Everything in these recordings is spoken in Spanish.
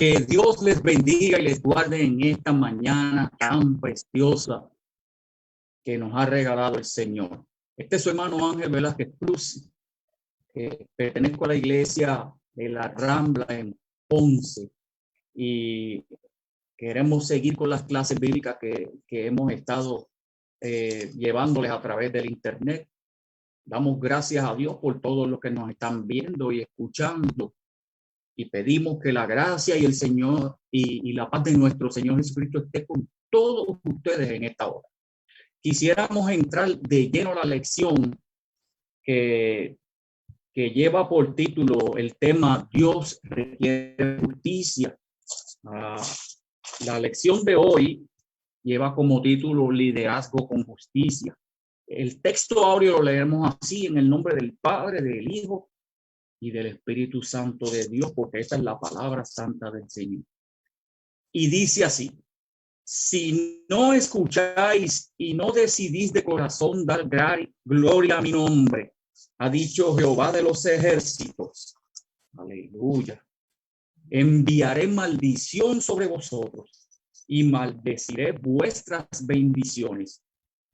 Que Dios les bendiga y les guarde en esta mañana tan preciosa que nos ha regalado el Señor. Este es su hermano Ángel Velázquez Cruz, que pertenezco a la iglesia de la Rambla en Ponce y queremos seguir con las clases bíblicas que hemos estado llevándoles a través del internet. Damos gracias a Dios por todo lo que nos están viendo y escuchando. Y pedimos que la gracia y el Señor y la paz de nuestro Señor Jesucristo esté con todos ustedes en esta hora. Quisiéramos entrar de lleno a la lección que lleva por título el tema Dios requiere justicia. La lección de hoy lleva como título Liderazgo con justicia. El texto áureo lo leemos así en el nombre del Padre, del Hijo y del Espíritu Santo de Dios, porque esta es la palabra santa del Señor. Y dice así: si no escucháis y no decidís de corazón dar gloria a mi nombre, ha dicho Jehová de los ejércitos, aleluya, enviaré maldición sobre vosotros y maldeciré vuestras bendiciones,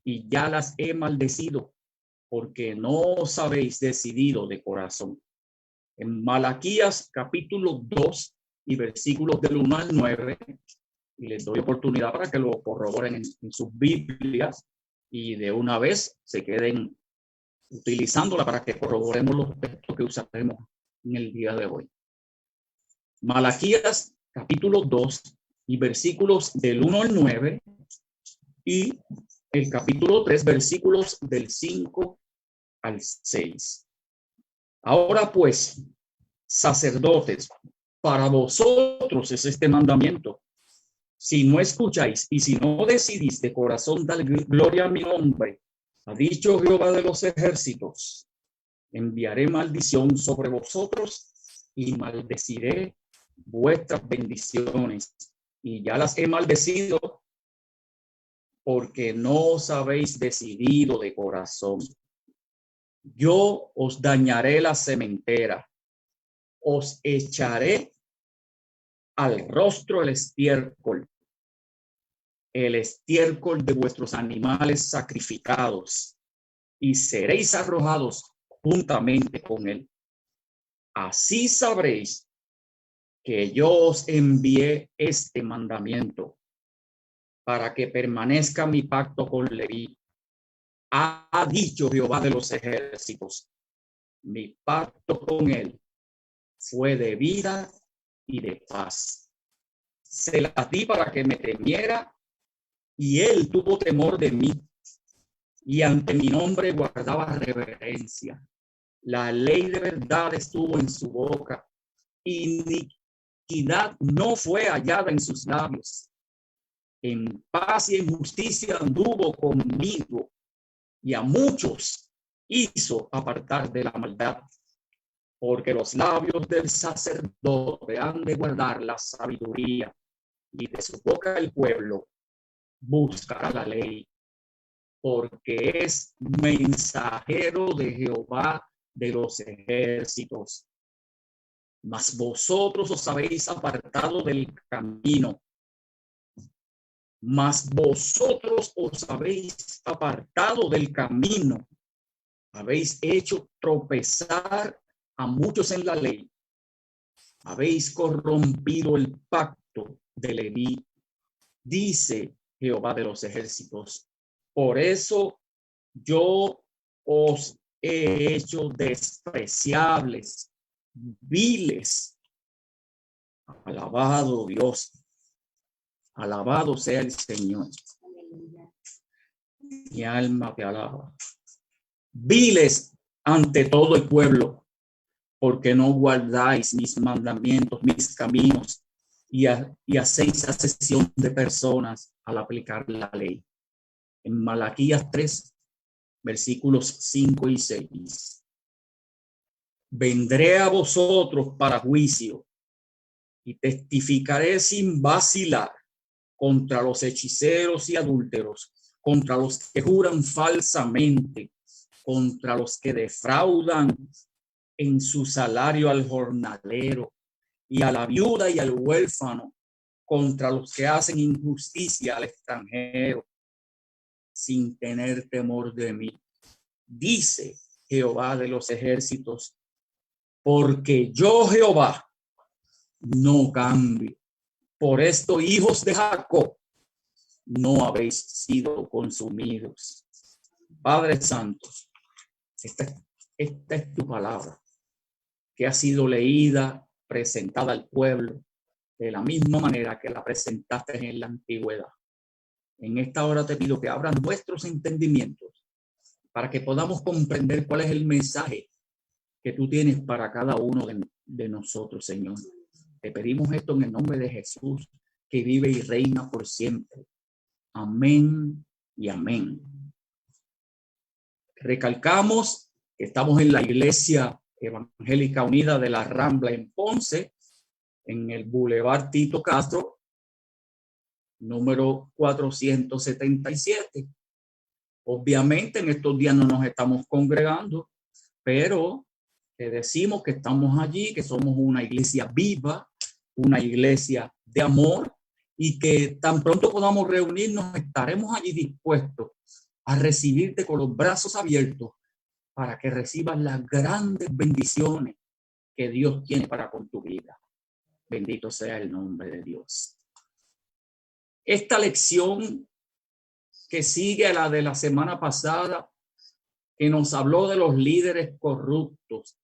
y ya las he maldecido, porque no os habéis decidido de corazón. En Malaquías capítulo 2 y versículos del 1 al 9, y les doy oportunidad para que lo corroboren en sus Biblias y de una vez se queden utilizándola para que corroboremos los textos que usaremos en el día de hoy. Malaquías capítulo 2 y versículos del 1 al 9 y el capítulo 3 versículos del 5 al 6. Ahora pues, sacerdotes, para vosotros es este mandamiento: si no escucháis y si no decidís de corazón dar gloria a mi nombre, ha dicho Jehová de los ejércitos, enviaré maldición sobre vosotros y maldeciré vuestras bendiciones, y ya las he maldecido, porque no os habéis decidido de corazón. Yo os dañaré la sementera, os echaré al rostro el estiércol de vuestros animales sacrificados, y seréis arrojados juntamente con él. Así sabréis que yo os envié este mandamiento, para que permanezca mi pacto con Leví. Ha dicho Jehová de los ejércitos: mi pacto con él fue de vida y de paz. Se la di para que me temiera, y él tuvo temor de mí, y ante mi nombre guardaba reverencia. La ley de verdad estuvo en su boca, iniquidad no fue hallada en sus labios. En paz y en justicia anduvo conmigo, y a muchos hizo apartar de la maldad. Porque los labios del sacerdote han de guardar la sabiduría, y de su boca el pueblo buscará la ley, porque es mensajero de Jehová de los ejércitos. Mas vosotros os habéis apartado del camino. Habéis hecho tropezar a muchos en la ley. Habéis corrompido el pacto de Leví, dice Jehová de los ejércitos. Por eso yo os he hecho despreciables, viles. Alabado Dios. Alabado sea el Señor. Mi alma te alaba. Viles ante todo el pueblo, porque no guardáis mis mandamientos, mis caminos, y hacéis asesión de personas al aplicar la ley. En Malaquías 3, versículos 5 y 6. Vendré a vosotros para juicio, y testificaré sin vacilar contra los hechiceros y adúlteros, contra los que juran falsamente, contra los que defraudan en su salario al jornalero, y a la viuda y al huérfano, contra los que hacen injusticia al extranjero, sin tener temor de mí, dice Jehová de los ejércitos, porque yo, Jehová, no cambio. Por esto, hijos de Jacob, no habéis sido consumidos. Padre Santo, esta es tu palabra, que ha sido leída, presentada al pueblo, de la misma manera que la presentaste en la antigüedad. En esta hora te pido que abran nuestros entendimientos para que podamos comprender cuál es el mensaje que tú tienes para cada uno de nosotros, Señor. Te pedimos esto en el nombre de Jesús, que vive y reina por siempre. Amén y amén. Recalcamos que estamos en la Iglesia Evangélica Unida de la Rambla en Ponce, en el Boulevard Tito Castro, número 477. Obviamente en estos días no nos estamos congregando, pero te decimos que estamos allí, que somos una iglesia viva, una iglesia de amor, y que tan pronto podamos reunirnos, estaremos allí dispuestos a recibirte con los brazos abiertos para que recibas las grandes bendiciones que Dios tiene para con tu vida. Bendito sea el nombre de Dios. Esta lección que sigue a la de la semana pasada, que nos habló de los líderes corruptos,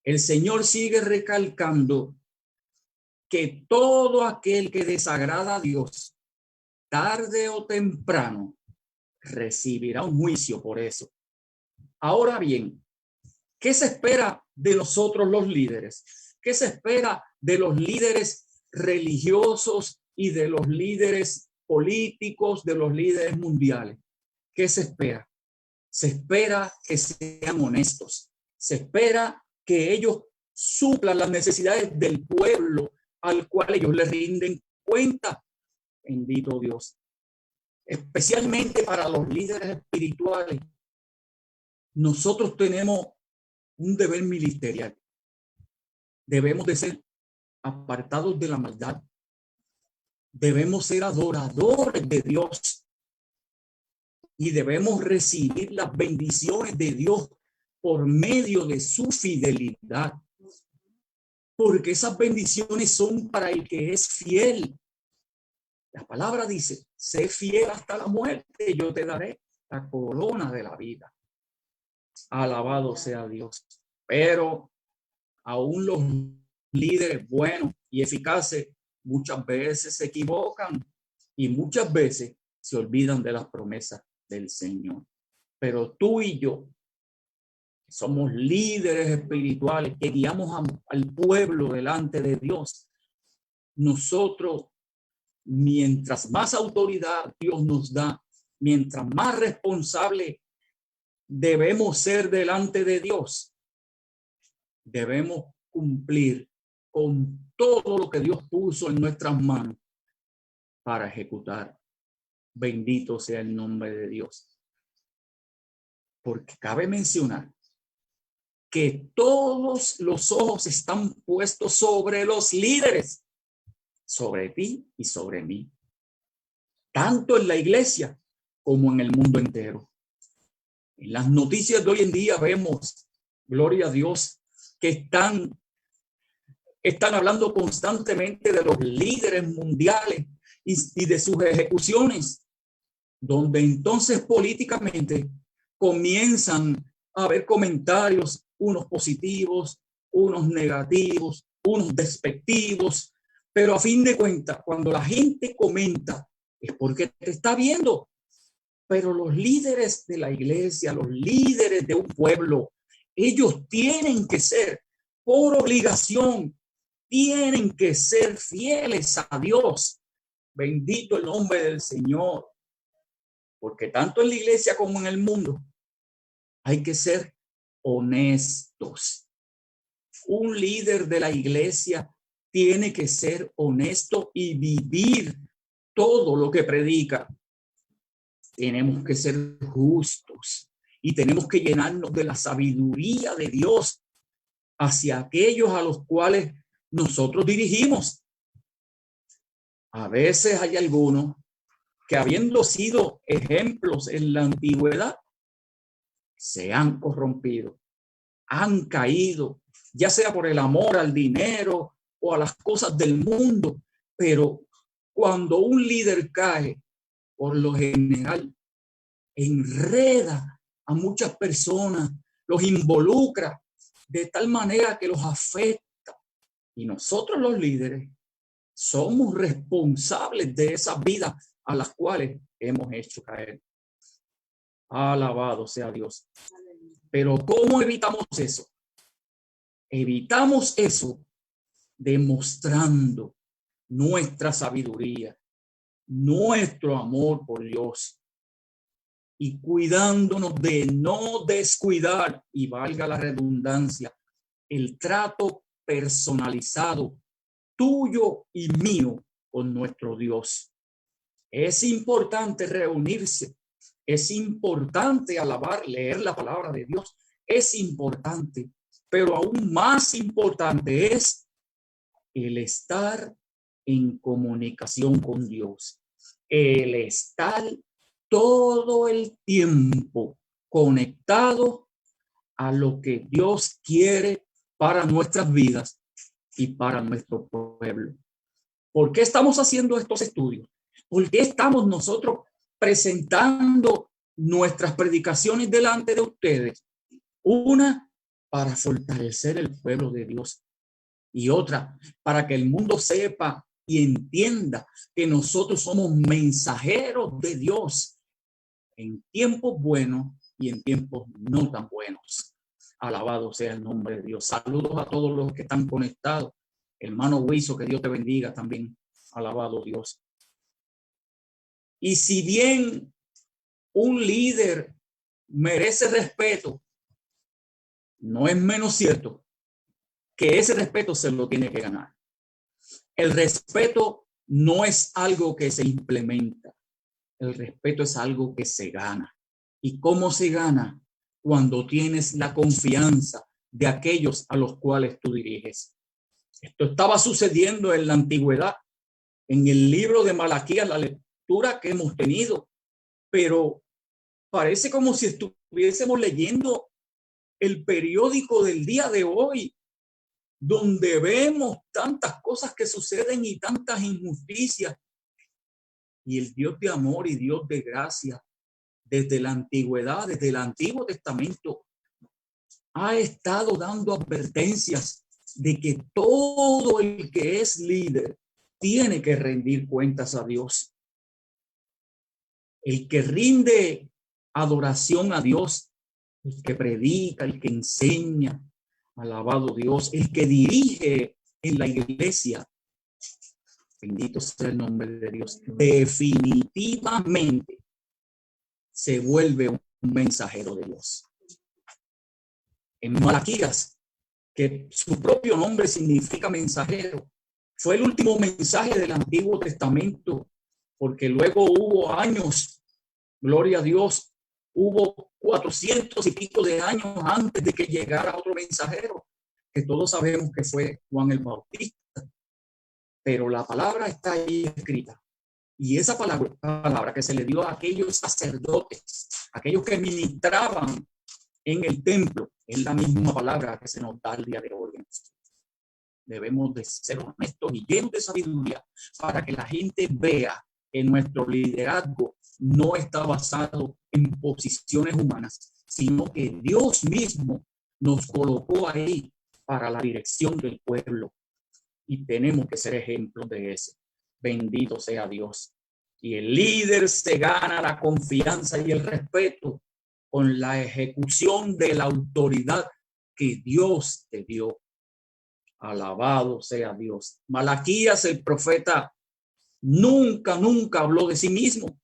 el Señor sigue recalcando que todo aquel que desagrada a Dios, tarde o temprano, recibirá un juicio por eso. Ahora bien, ¿qué se espera de nosotros los líderes? ¿Qué se espera de los líderes religiosos y de los líderes políticos, de los líderes mundiales? ¿Qué se espera? Se espera que sean honestos. Se espera que ellos suplan las necesidades del pueblo al cual ellos le rinden cuenta. Bendito Dios. Especialmente para los líderes espirituales, nosotros tenemos un deber ministerial. Debemos de ser apartados de la maldad. Debemos ser adoradores de Dios y debemos recibir las bendiciones de Dios por medio de su fidelidad, porque esas bendiciones son para el que es fiel. La palabra dice: sé fiel hasta la muerte, yo te daré la corona de la vida. Alabado sea Dios. Pero aún los líderes buenos y eficaces muchas veces se equivocan y muchas veces se olvidan de las promesas del Señor. Pero tú y yo somos líderes espirituales que guiamos al pueblo delante de Dios. Nosotros, mientras más autoridad Dios nos da, mientras más responsable debemos ser delante de Dios, debemos cumplir con todo lo que Dios puso en nuestras manos para ejecutar. Bendito sea el nombre de Dios. Porque cabe mencionar que todos los ojos están puestos sobre los líderes, sobre ti y sobre mí, tanto en la iglesia como en el mundo entero. En las noticias de hoy en día vemos, gloria a Dios, que están hablando constantemente de los líderes mundiales y de sus ejecuciones, donde entonces políticamente comienzan a haber comentarios, unos positivos, unos negativos, unos despectivos, pero a fin de cuentas, cuando la gente comenta, es porque te está viendo. Pero los líderes de la iglesia, los líderes de un pueblo, ellos tienen que ser, por obligación, tienen que ser fieles a Dios. Bendito el nombre del Señor. Porque tanto en la iglesia como en el mundo hay que ser honestos. Un líder de la iglesia tiene que ser honesto y vivir todo lo que predica. Tenemos que ser justos y tenemos que llenarnos de la sabiduría de Dios hacia aquellos a los cuales nosotros dirigimos. A veces hay algunos que, habiendo sido ejemplos en la antigüedad, se han corrompido, han caído, ya sea por el amor al dinero o a las cosas del mundo. Pero cuando un líder cae, por lo general enreda a muchas personas, los involucra de tal manera que los afecta. Y nosotros los líderes somos responsables de esas vidas a las cuales hemos hecho caer. Alabado sea Dios. Pero ¿cómo evitamos eso? Evitamos eso demostrando nuestra sabiduría, nuestro amor por Dios y cuidándonos de no descuidar, y valga la redundancia, el trato personalizado tuyo y mío con nuestro Dios. Es importante reunirse, es importante alabar, leer la palabra de Dios, es importante, pero aún más importante es el estar en comunicación con Dios, el estar todo el tiempo conectado a lo que Dios quiere para nuestras vidas y para nuestro pueblo. ¿Por qué estamos haciendo estos estudios? ¿Por qué estamos nosotros presentando nuestras predicaciones delante de ustedes? Una, para fortalecer el pueblo de Dios, y otra, para que el mundo sepa y entienda que nosotros somos mensajeros de Dios en tiempos buenos y en tiempos no tan buenos. Alabado sea el nombre de Dios. Saludos a todos los que están conectados. Hermano Huizo, que Dios te bendiga también. Alabado Dios. Y si bien un líder merece respeto, no es menos cierto que ese respeto se lo tiene que ganar. El respeto no es algo que se implementa. El respeto es algo que se gana. ¿Y cómo se gana? Cuando tienes la confianza de aquellos a los cuales tú diriges. Esto estaba sucediendo en la antigüedad, en el libro de Malaquías, la lectura que hemos tenido, pero parece como si estuviésemos leyendo el periódico del día de hoy, donde vemos tantas cosas que suceden y tantas injusticias. Y el Dios de amor y Dios de gracia, desde la antigüedad, desde el Antiguo Testamento, ha estado dando advertencias de que todo el que es líder tiene que rendir cuentas a Dios. El que rinde adoración a Dios, el que predica, el que enseña, alabado Dios, el que dirige en la iglesia, bendito sea el nombre de Dios, definitivamente se vuelve un mensajero de Dios. En Malaquías, que su propio nombre significa mensajero, fue el último mensaje del Antiguo Testamento, porque luego hubo años, gloria a Dios, hubo 400 y pico de años antes de que llegara otro mensajero, que todos sabemos que fue Juan el Bautista. Pero la palabra está ahí escrita. Y esa palabra que se le dio a aquellos sacerdotes, aquellos que ministraban en el templo, es la misma palabra que se nos da el día de hoy. Debemos de ser honestos y llenos de sabiduría para que la gente vea que nuestro liderazgo no está basado en posiciones humanas, sino que Dios mismo nos colocó ahí para la dirección del pueblo. Y tenemos que ser ejemplos de eso. Bendito sea Dios. Y el líder se gana la confianza y el respeto con la ejecución de la autoridad que Dios te dio. Alabado sea Dios. Malaquías, el profeta, nunca habló de sí mismo.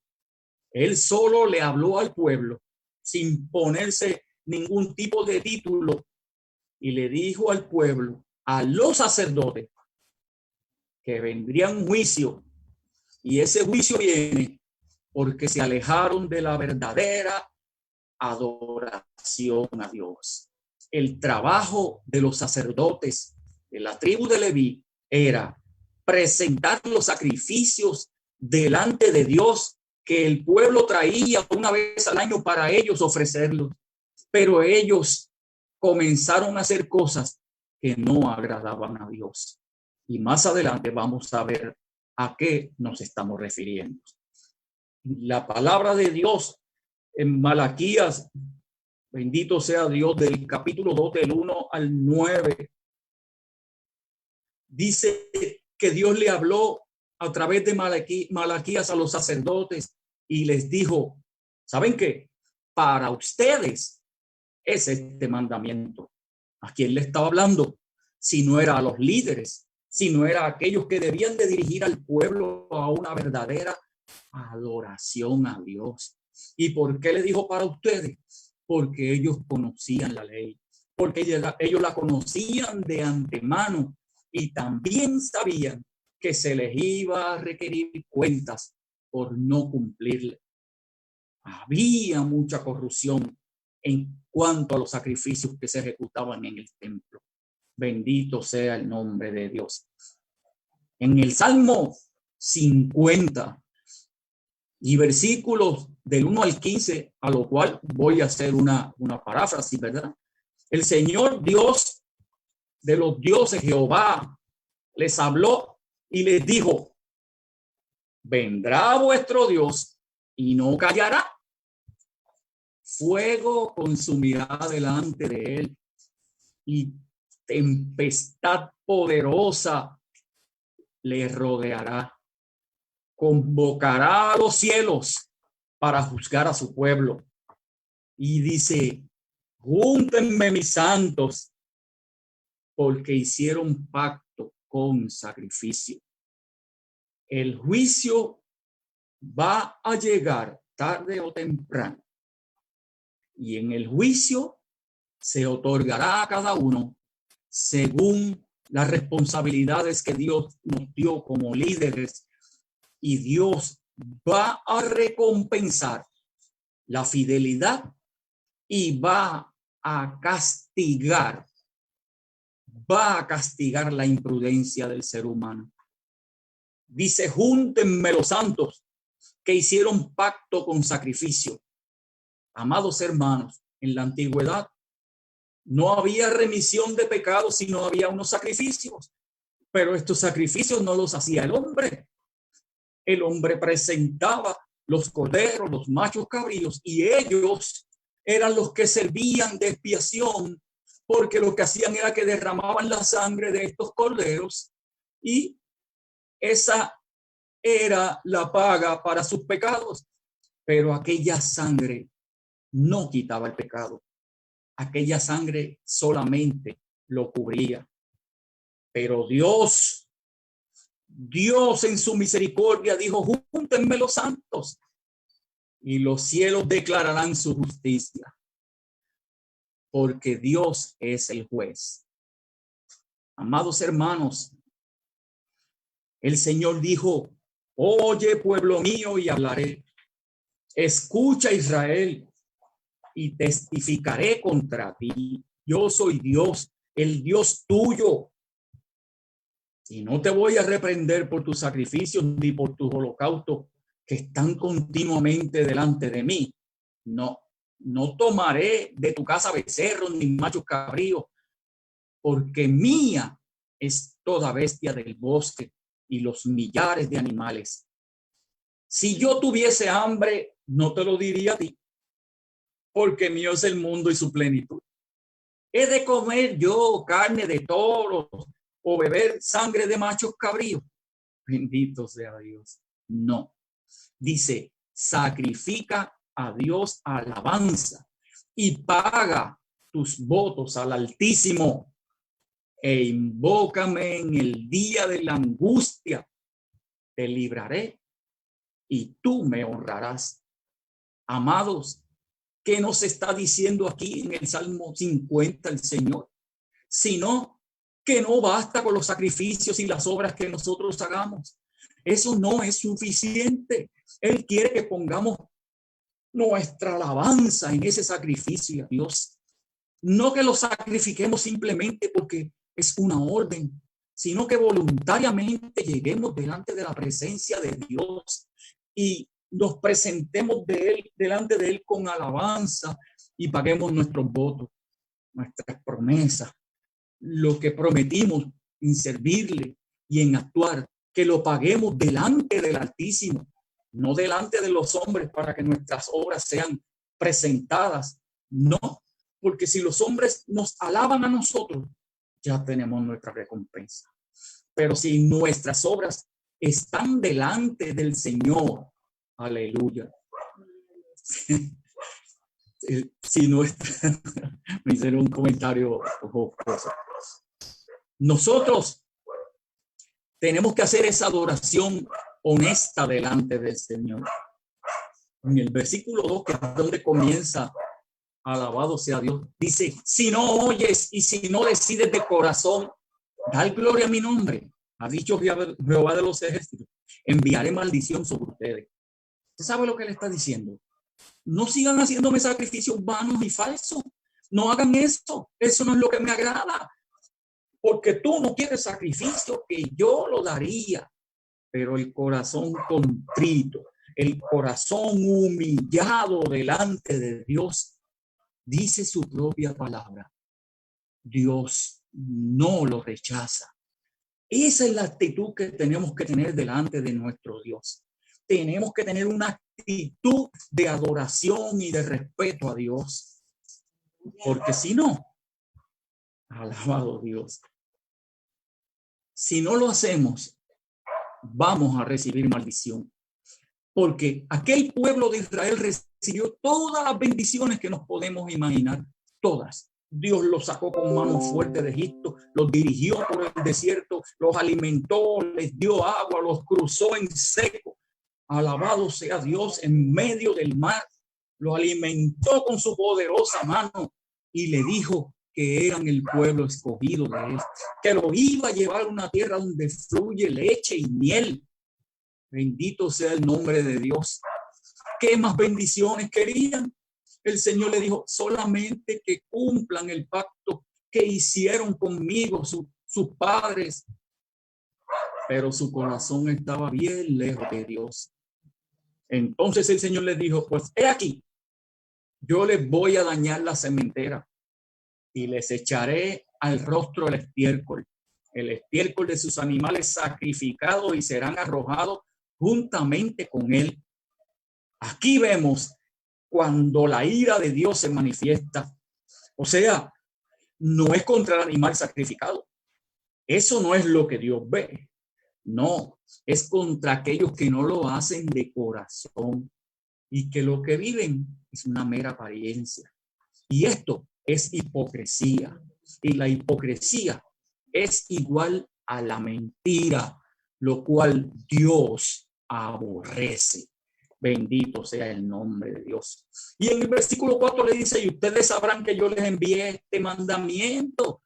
Él solo le habló al pueblo sin ponerse ningún tipo de título y le dijo al pueblo, a los sacerdotes, que vendría un juicio, y ese juicio viene porque se alejaron de la verdadera adoración a Dios. El trabajo de los sacerdotes de la tribu de Leví era presentar los sacrificios delante de Dios que el pueblo traía una vez al año para ellos ofrecerlos. Pero ellos comenzaron a hacer cosas que no agradaban a Dios. Y más adelante vamos a ver a qué nos estamos refiriendo. La palabra de Dios en Malaquías, bendito sea Dios, del capítulo 2, del 1 al 9, dice que Dios le habló a través de Malaquías a los sacerdotes y les dijo, ¿saben qué? Para ustedes es este mandamiento. ¿A quién le estaba hablando? Si no era a los líderes, si no era a aquellos que debían de dirigir al pueblo a una verdadera adoración a Dios. ¿Y por qué le dijo para ustedes? Porque ellos conocían la ley, porque ellos la conocían de antemano y también sabían que se les iba a requerir cuentas por no cumplirle. Había mucha corrupción en cuanto a los sacrificios que se ejecutaban en el templo. Bendito sea el nombre de Dios. En el Salmo 50 y versículos del 1 al 15, a lo cual voy a hacer una paráfrasis, ¿verdad? El Señor Dios de los dioses, Jehová, les habló y les dijo, vendrá vuestro Dios y no callará. Fuego consumirá delante de él y tempestad poderosa le rodeará. Convocará a los cielos para juzgar a su pueblo. Y dice, júntenme mis santos, porque hicieron pacto con sacrificio. El juicio va a llegar tarde o temprano. Y en el juicio se otorgará a cada uno según las responsabilidades que Dios nos dio como líderes. Y Dios va a recompensar la fidelidad y va a castigar la imprudencia del ser humano. Dice, júntenme los santos que hicieron pacto con sacrificio. Amados hermanos, en la antigüedad no había remisión de pecados, sino había unos sacrificios. Pero estos sacrificios no los hacía el hombre. El hombre presentaba los corderos, los machos cabríos, y ellos eran los que servían de expiación, porque lo que hacían era que derramaban la sangre de estos corderos, y esa era la paga para sus pecados. Pero aquella sangre no quitaba el pecado. Aquella sangre solamente lo cubría. Pero Dios en su misericordia dijo, júntenme los santos y los cielos declararán su justicia, porque Dios es el juez. Amados hermanos, el Señor dijo, oye pueblo mío y hablaré, escucha Israel y testificaré contra ti. Yo soy Dios, el Dios tuyo. Y no te voy a reprender por tus sacrificios ni por tus holocaustos que están continuamente delante de mí. No tomaré de tu casa becerros ni machos cabríos, porque mía es toda bestia del bosque y los millares de animales. Si yo tuviese hambre, no te lo diría a ti, porque mío es el mundo y su plenitud. ¿He de comer yo carne de toros o beber sangre de machos cabríos? Bendito sea Dios. No. Dice, sacrifica a Dios alabanza y paga tus votos al Altísimo e invócame en el día de la angustia. Te libraré y tú me honrarás. Amados, ¿qué nos está diciendo aquí en el Salmo 50 el Señor? Sino que no basta con los sacrificios y las obras que nosotros hagamos. Eso no es suficiente. Él quiere que pongamos nuestra alabanza en ese sacrificio a Dios. No que lo sacrifiquemos simplemente porque es una orden, sino que voluntariamente lleguemos delante de la presencia de Dios y nos presentemos delante de Él con alabanza y paguemos nuestros votos, nuestras promesas, lo que prometimos en servirle y en actuar, que lo paguemos delante del Altísimo, no delante de los hombres para que nuestras obras sean presentadas, no, porque si los hombres nos alaban a nosotros, ya tenemos nuestra recompensa. Pero si nuestras obras están delante del Señor, aleluya. Si nuestra, me hicieron un comentario jocoso. Nosotros tenemos que hacer esa adoración honesta delante del Señor. En el versículo 2, que es donde comienza, alabado sea Dios, dice, si no oyes y si no decides de corazón dar gloria a mi nombre, ha dicho Jehová de los ejércitos, enviaré maldición sobre ustedes. ¿Usted sabe lo que le está diciendo? No sigan haciéndome sacrificios vanos y falsos. No hagan esto. Eso no es lo que me agrada. Porque tú no quieres sacrificio, que yo lo daría. Pero el corazón contrito, el corazón humillado delante de Dios, dice su propia palabra, Dios no lo rechaza. Esa es la actitud que tenemos que tener delante de nuestro Dios. Tenemos que tener una actitud de adoración y de respeto a Dios. Porque si no, alabado Dios, si no lo hacemos, vamos a recibir maldición. Porque aquel pueblo de Israel recibió todas las bendiciones que nos podemos imaginar, todas. Dios los sacó con mano fuerte de Egipto, los dirigió por el desierto, los alimentó, les dio agua, los cruzó en seco. Alabado sea Dios, en medio del mar, los alimentó con su poderosa mano y le dijo que eran el pueblo escogido de él, que lo iba a llevar a una tierra donde fluye leche y miel. Bendito sea el nombre de Dios. ¿Qué más bendiciones querían? El Señor le dijo, solamente que cumplan el pacto que hicieron conmigo sus padres. Pero su corazón estaba bien lejos de Dios. Entonces el Señor les dijo, pues he aquí, yo les voy a dañar la sementera y les echaré al rostro el estiércol de sus animales sacrificados y serán arrojados juntamente con él. Aquí vemos cuando la ira de Dios se manifiesta. O sea, no es contra el animal sacrificado. Eso no es lo que Dios ve. No, es contra aquellos que no lo hacen de corazón y que lo que viven es una mera apariencia. Y esto es hipocresía. Y la hipocresía es igual a la mentira, lo cual Dios aborrece. Bendito sea el nombre de Dios. Y en el versículo 4 le dice, y ustedes sabrán que yo les envié este mandamiento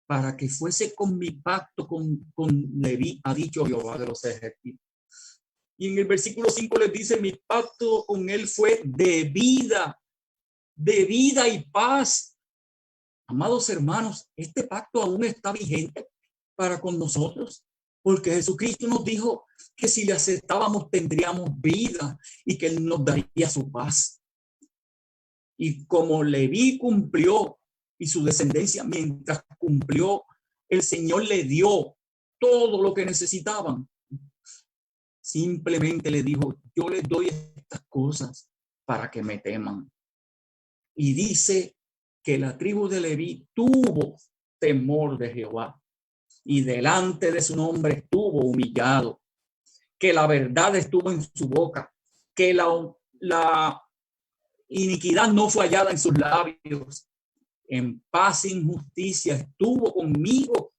para que fuese con mi pacto con Leví, ha dicho Jehová de los ejércitos. Y en el versículo 5 les dice, mi pacto con él fue de vida y paz. Amados hermanos, este pacto aún está vigente para con nosotros, porque Jesucristo nos dijo que si le aceptábamos tendríamos vida y que él nos daría su paz. Y como Leví cumplió y su descendencia, mientras cumplió, el Señor le dio todo lo que necesitaban. Simplemente le dijo, yo les doy estas cosas para que me teman. Y dice que la tribu de Leví tuvo temor de Jehová y delante de su nombre estuvo humillado, que la verdad estuvo en su boca, que la iniquidad no fue hallada en sus labios. En paz y justicia estuvo conmigo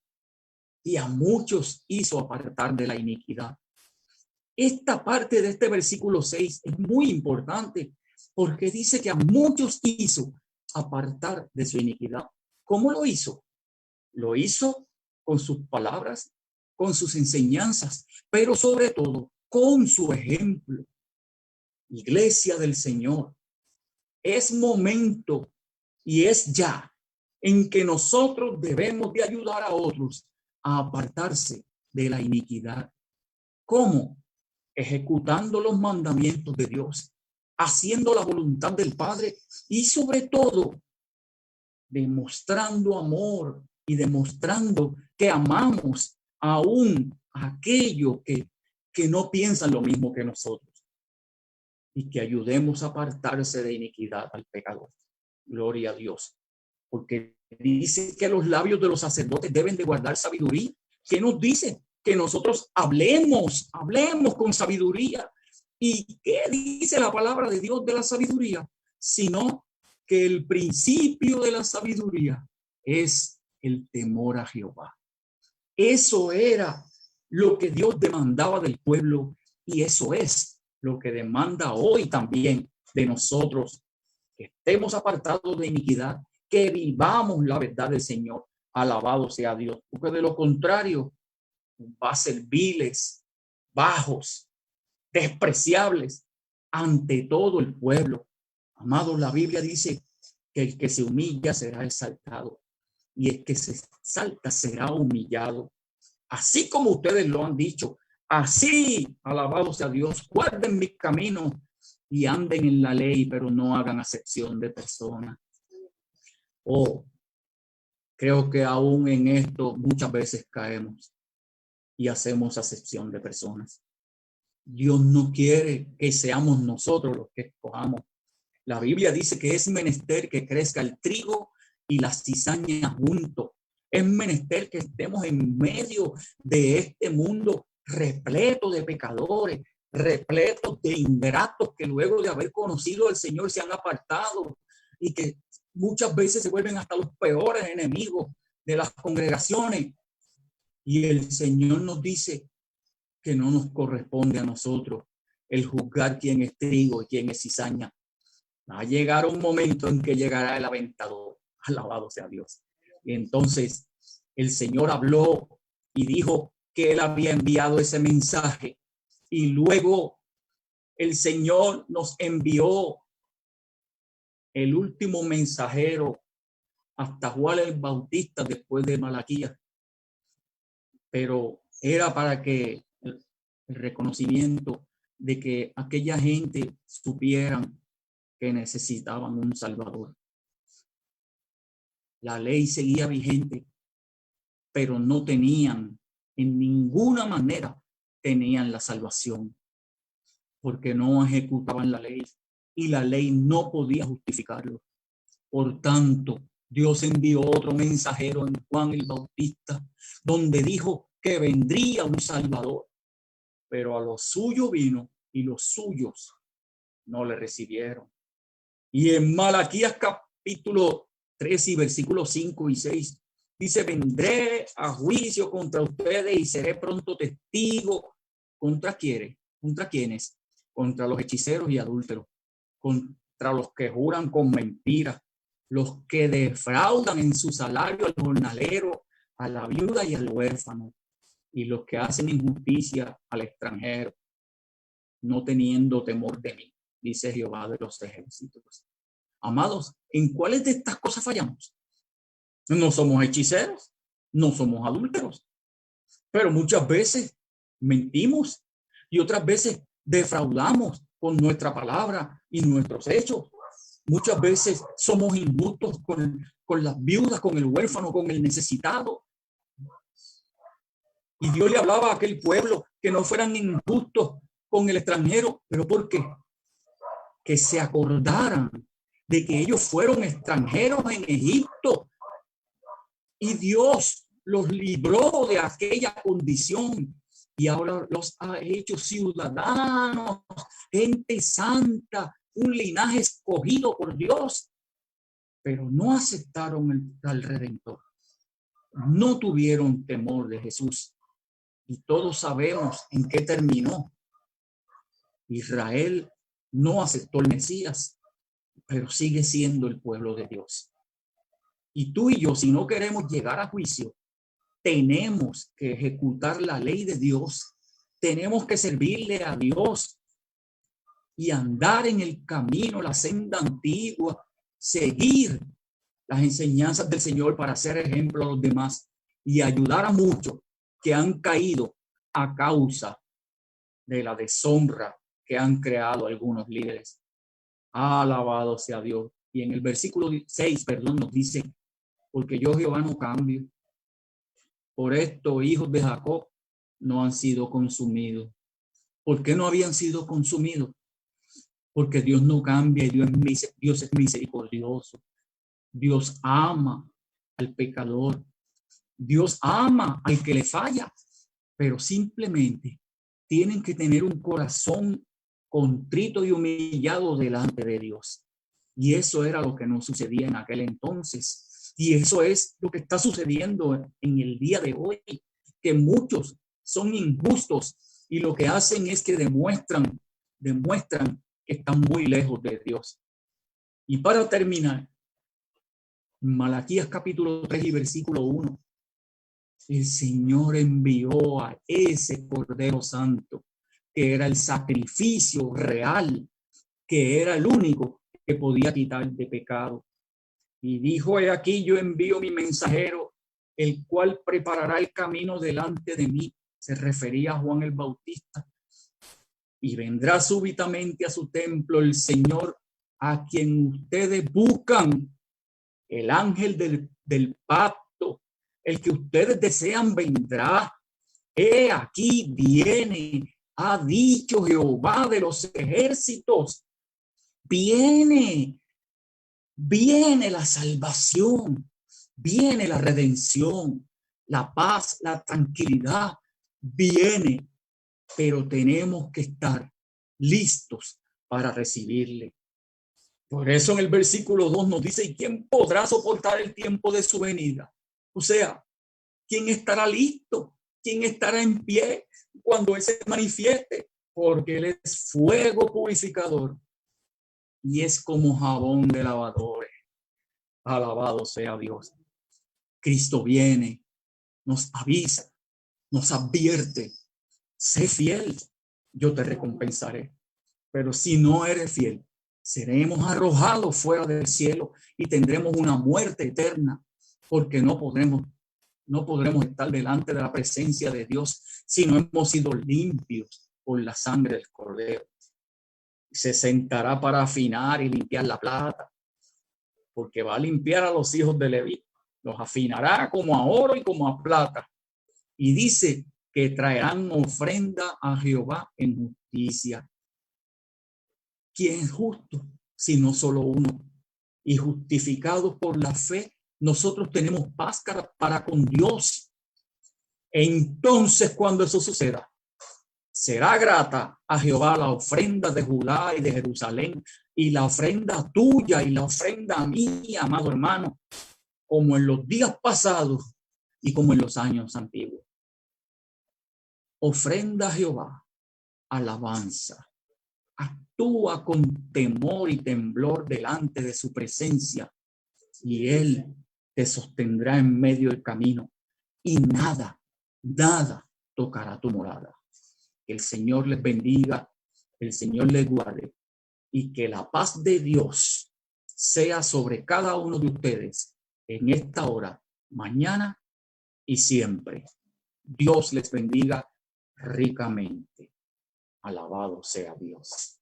y a muchos hizo apartar de la iniquidad. Esta parte de este versículo 6 es muy importante porque dice que a muchos hizo apartar de su iniquidad. ¿Cómo lo hizo? Lo hizo con sus palabras, con sus enseñanzas, pero sobre todo con su ejemplo. Iglesia del Señor, es momento y es ya en que nosotros debemos de ayudar a otros a apartarse de la iniquidad. ¿Cómo? Ejecutando los mandamientos de Dios, haciendo la voluntad del Padre y sobre todo demostrando amor y demostrando que amamos aún a aquellos que no piensan lo mismo que nosotros, y que ayudemos a apartarse de iniquidad al pecador. Gloria a Dios. Porque dice que los labios de los sacerdotes deben de guardar sabiduría. ¿Qué nos dice? Que nosotros hablemos con sabiduría. ¿Y qué dice la palabra de Dios de la sabiduría? Sino que el principio de la sabiduría es el temor a Jehová. Eso era lo que Dios demandaba del pueblo, y eso es lo que demanda hoy también de nosotros, que estemos apartados de iniquidad, que vivamos la verdad del Señor. Alabado sea Dios, porque de lo contrario va a ser viles, bajos, despreciables ante todo el pueblo. Amados, la Biblia dice que el que se humilla será exaltado, y el que se exalta será humillado. Así como ustedes lo han dicho, así, alabado sea Dios, guarden mis caminos y anden en la ley, pero no hagan acepción de personas. Oh, creo que aún en esto muchas veces caemos y hacemos acepción de personas. Dios no quiere que seamos nosotros los que escojamos. La Biblia dice que es menester que crezca el trigo y la cizaña juntos. Es menester que estemos en medio de este mundo repleto de pecadores, repleto de ingratos que luego de haber conocido al Señor se han apartado, y que muchas veces se vuelven hasta los peores enemigos de las congregaciones. Y el Señor nos dice que no nos corresponde a nosotros el juzgar quién es trigo y quién es cizaña. Va a llegar un momento en que llegará el aventador. Alabado sea Dios. Y entonces el Señor habló y dijo que Él había enviado ese mensaje. Y luego el Señor nos envió el último mensajero hasta Juan el Bautista después de Malaquías. Pero era para que el reconocimiento de que aquella gente supieran que necesitaban un Salvador. La ley seguía vigente, pero no tenían, en ninguna manera tenían la salvación, porque no ejecutaban la ley y la ley no podía justificarlo. Por tanto, Dios envió otro mensajero en Juan el Bautista, donde dijo que vendría un Salvador, pero a los suyos vino y los suyos no le recibieron. Y en Malaquías capítulo 3 y versículos 5 y 6 dice: vendré a juicio contra ustedes y seré pronto testigo. ¿Contra quiénes? ¿Contra quiénes? Contra los hechiceros y adúlteros, contra los que juran con mentiras, los que defraudan en su salario al jornalero, a la viuda y al huérfano, y los que hacen injusticia al extranjero, no teniendo temor de mí, dice Jehová de los ejércitos. Amados, ¿en cuáles de estas cosas fallamos? No somos hechiceros, no somos adúlteros, pero muchas veces mentimos y otras veces defraudamos con nuestra palabra y nuestros hechos. Muchas veces somos injustos con las viudas, con el huérfano, con el necesitado. Y Dios le hablaba a aquel pueblo que no fueran injustos con el extranjero. ¿Pero por qué? Que se acordaran de que ellos fueron extranjeros en Egipto y Dios los libró de aquella condición y ahora los ha hecho ciudadanos, gente santa, un linaje escogido por Dios, pero no aceptaron al Redentor, no tuvieron temor de Jesús, y todos sabemos en qué terminó. Israel no aceptó el Mesías, pero sigue siendo el pueblo de Dios. Y tú y yo, si no queremos llegar a juicio, tenemos que ejecutar la ley de Dios, tenemos que servirle a Dios y andar en el camino, la senda antigua, seguir las enseñanzas del Señor para ser ejemplo a los demás y ayudar a muchos que han caído a causa de la deshonra que han creado algunos líderes. Alabado sea Dios. Y en el versículo 6, perdón, nos dice, porque yo Jehová no cambio. Por esto, hijos de Jacob no han sido consumidos. ¿Por qué no habían sido consumidos? Porque Dios no cambia y Dios es misericordioso. Dios ama al pecador. Dios ama al que le falla, pero simplemente tienen que tener un corazón contrito y humillado delante de Dios. Y eso era lo que no sucedía en aquel entonces. Y eso es lo que está sucediendo en el día de hoy, que muchos son injustos y lo que hacen es que demuestran que están muy lejos de Dios. Y para terminar, Malaquías capítulo 3 y versículo 1, el Señor envió a ese Cordero Santo, que era el sacrificio real, que era el único que podía quitar de pecado. Y dijo, he aquí yo envío mi mensajero, el cual preparará el camino delante de mí. Se refería a Juan el Bautista. Y vendrá súbitamente a su templo el Señor a quien ustedes buscan, el ángel del pacto, el que ustedes desean vendrá. He aquí viene, ha dicho Jehová de los ejércitos. Viene la salvación, viene la redención, la paz, la tranquilidad, viene, pero tenemos que estar listos para recibirle. Por eso en el versículo 2 nos dice, ¿y quién podrá soportar el tiempo de su venida? O sea, ¿quién estará listo? ¿Quién estará en pie cuando Él se manifieste? Porque Él es fuego purificador y es como jabón de lavadores. Alabado sea Dios. Cristo viene, nos avisa, nos advierte. Sé fiel, yo te recompensaré. Pero si no eres fiel, seremos arrojados fuera del cielo y tendremos una muerte eterna, porque no podremos estar delante de la presencia de Dios si no hemos sido limpios por la sangre del Cordero. Se sentará para afinar y limpiar la plata, porque va a limpiar a los hijos de Leví. Los afinará como a oro y como a plata. Y dice que traerán ofrenda a Jehová en justicia. ¿Quién es justo? Sino solo uno. Y justificados por la fe, nosotros tenemos paz para con Dios. Entonces, cuando eso suceda, será grata a Jehová la ofrenda de Judá y de Jerusalén, y la ofrenda tuya y la ofrenda mía, amado hermano, como en los días pasados y como en los años antiguos. Ofrenda a Jehová, alabanza. Actúa con temor y temblor delante de su presencia, y Él te sostendrá en medio del camino, y nada tocará tu morada. Que el Señor les bendiga, el Señor les guarde, y que la paz de Dios sea sobre cada uno de ustedes en esta hora, mañana y siempre. Dios les bendiga ricamente. Alabado sea Dios.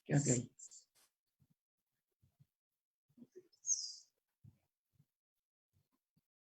Quédate ahí.